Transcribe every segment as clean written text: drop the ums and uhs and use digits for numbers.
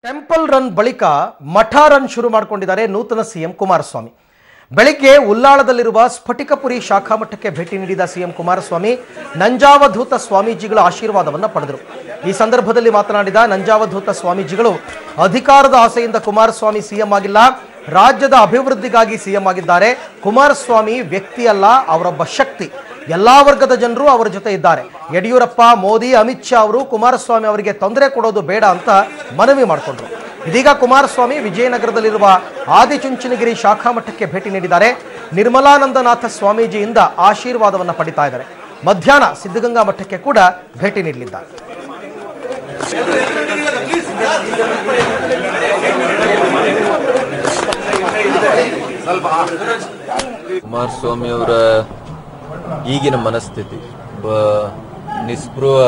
Temple run ಬಳಿಕ ಮಠ run ಶುರು ಮಾಡಿಕೊಂಡಿದ್ದಾರೆ ನೂತನ ಸಿಎಂ ಕುಮಾರಸ್ವಾಮಿ. ಬೆಳಿಗ್ಗೆ ಉಲ್ಲಾಳದಲ್ಲಿರುವ ಸ್ಫಟಿಕಪುರಿ ಶಾಖಾ ಮಠಕ್ಕೆ ಭೇಟಿ ನೀಡಿದ ಸಿಎಂ ಕುಮಾರಸ್ವಾಮಿ ನಂಜಾವಧೂತ ಸ್ವಾಮೀಜಿಗಳ ಆಶೀರ್ವಾದವನ್ನು ಪಡೆದರು. ಈ ಸಂದರ್ಭದಲ್ಲಿ ಮಾತನಾಡಿದ ನಂಜಾವಧೂತ ಸ್ವಾಮೀಜಿಗಳು, ಅಧಿಕಾರದ ಆಸೆಯಿಂದ ಕುಮಾರಸ್ವಾಮಿ ಸಿಎಂ ಆಗಿಲ್ಲ, ರಾಜ್ಯದ ಅಭಿವೃದ್ಧಿಗಾಗಿ ಸಿಎಂ ಆಗಿದ್ದಾರೆ. ಕುಮಾರಸ್ವಾಮಿ ವ್ಯಕ್ತಿ ಅಲ್ಲ, ಅವರೊಬ್ಬ ಶಕ್ತಿ. ಎಲ್ಲಾ ವರ್ಗದ ಜನರು ಅವರ ಜೊತೆ ಇದ್ದಾರೆ. ಯಡಿಯೂರಪ್ಪ, ಮೋದಿ, ಅಮಿತ್ ಶಾ ಅವರು ಕುಮಾರಸ್ವಾಮಿ ಅವರಿಗೆ ತೊಂದರೆ ಕೊಡೋದು ಬೇಡ ಅಂತ ಮನವಿ ಮಾಡಿಕೊಂಡ್ರು. ಇದೀಗ ಕುಮಾರಸ್ವಾಮಿ ವಿಜಯನಗರದಲ್ಲಿರುವ ಆದಿಚುಂಚನಗಿರಿ ಶಾಖಾ ಮಠಕ್ಕೆ ಭೇಟಿ ನೀಡಿದ್ದಾರೆ. ನಿರ್ಮಲಾನಂದನಾಥ ಸ್ವಾಮೀಜಿಯಿಂದ ಆಶೀರ್ವಾದವನ್ನು ಪಡಿತಾ ಇದ್ದಾರೆ. ಮಧ್ಯಾಹ್ನ ಸಿದ್ಧಗಂಗಾ ಮಠಕ್ಕೆ ಕೂಡ ಭೇಟಿ ನೀಡಲಿದ್ದಾರೆ. ಕುಮಾರಸ್ವಾಮಿ ಅವರ ಈಗಿನ ಮನಸ್ಥಿತಿ, ನಿಸ್ಪೃಹ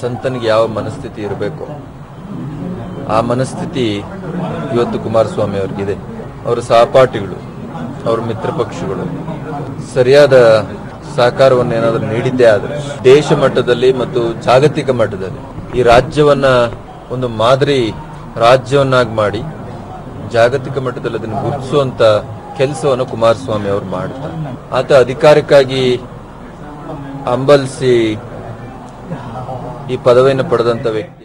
ಸಂತನಿಗೆ ಯಾವ ಮನಸ್ಥಿತಿ ಇರಬೇಕು ಆ ಮನಸ್ಥಿತಿ ಇವತ್ತು ಕುಮಾರಸ್ವಾಮಿ ಅವ್ರಿಗಿದೆ. ಅವರ ಸಹಪಾಠಿಗಳು, ಅವರ ಮಿತ್ರ ಪಕ್ಷಗಳು ಸರಿಯಾದ ಸಹಕಾರವನ್ನು ಏನಾದರೂ ನೀಡಿದ್ದೇ ಆದರೆ ದೇಶ ಮಟ್ಟದಲ್ಲಿ ಮತ್ತು ಜಾಗತಿಕ ಮಟ್ಟದಲ್ಲಿ ಈ ರಾಜ್ಯವನ್ನ ಒಂದು ಮಾದರಿ ರಾಜ್ಯವನ್ನಾಗಿ ಮಾಡಿ ಜಾಗತಿಕ ಮಟ್ಟದಲ್ಲಿ ಅದನ್ನು ಗುರುತಿಸುವಂತ ಕೆಲಸವನ್ನು ಕುಮಾರಸ್ವಾಮಿ ಅವರು ಮಾಡ್ತಾರೆ. ಆತ ಅಧಿಕಾರಕ್ಕಾಗಿ ಹಂಬಲಿಸಿ ಈ ಪದವಿಯನ್ನು ಪಡೆದಂತ ವ್ಯಕ್ತಿ.